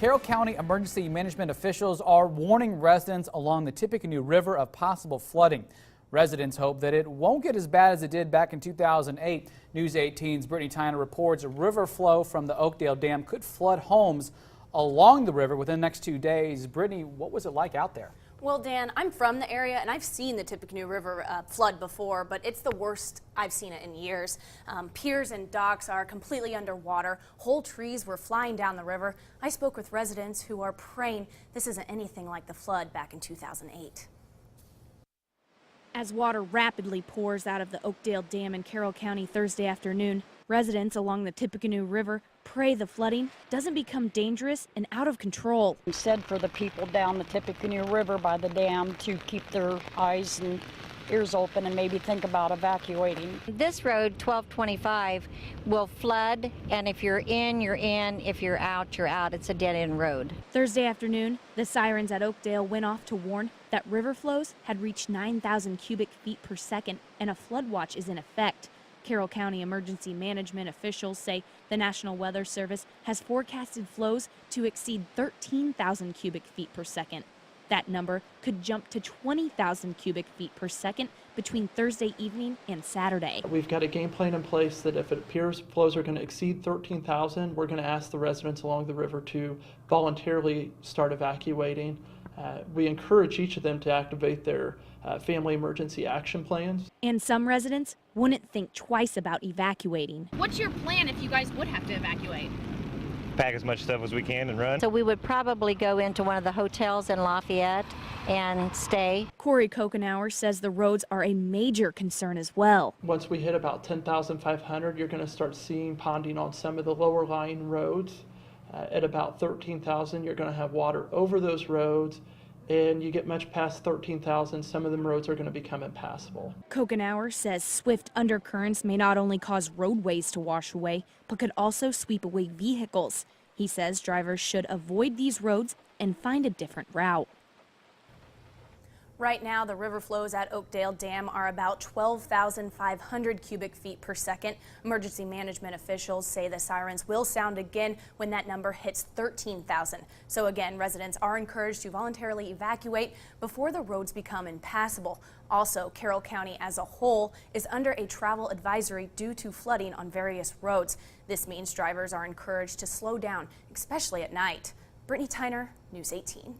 Carroll County emergency management officials are warning residents along the Tippecanoe River of possible flooding. Residents hope that it won't get as bad as it did back in 2008. News 18's Brittany Tyner reports a river flow from the Oakdale Dam could flood homes along the river within the next 2 days. Brittany, what was it like out there? Well, Dan, I'm from the area and I've seen the Tippecanoe River flood before, but it's the worst I've seen it in years. Piers and docks are completely underwater. Whole trees were flying down the river. I spoke with residents who are praying this isn't anything like the flood back in 2008. As water rapidly pours out of the Oakdale Dam in Carroll County Thursday afternoon, residents along the Tippecanoe River pray the flooding doesn't become dangerous and out of control. We said for the people down the Tippecanoe River by the dam to keep their eyes and ears open and maybe think about evacuating. This road, 1225, will flood, and if you're in, you're in. If you're out, you're out. It's a dead-end road. Thursday afternoon, the sirens at Oakdale went off to warn that river flows had reached 9,000 cubic feet per second and a flood watch is in effect. Carroll County emergency management officials say the National Weather Service has forecasted flows to exceed 13,000 cubic feet per second. That number could jump to 20,000 cubic feet per second between Thursday evening and Saturday. We've got a game plan in place that if it appears flows are going to exceed 13,000, we're going to ask the residents along the river to voluntarily start evacuating. We encourage each of them to activate their family emergency action plans. And some residents wouldn't think twice about evacuating. What's your plan if you guys would have to evacuate? Pack as much stuff as we can and run. So we would probably go into one of the hotels in Lafayette and stay. Corey Kokenauer says the roads are a major concern as well. Once we hit about 10,500, you're going to start seeing ponding on some of the lower lying roads. At about 13,000, you're going to have water over those roads, and you get much past 13,000, some of them roads are going to become impassable. Kokenauer says swift undercurrents may not only cause roadways to wash away, but could also sweep away vehicles. He says drivers should avoid these roads and find a different route. Right now, the river flows at Oakdale Dam are about 12,500 cubic feet per second. Emergency management officials say the sirens will sound again when that number hits 13,000. So again, residents are encouraged to voluntarily evacuate before the roads become impassable. Also, Carroll County as a whole is under a travel advisory due to flooding on various roads. This means drivers are encouraged to slow down, especially at night. Brittany Tyner, News 18.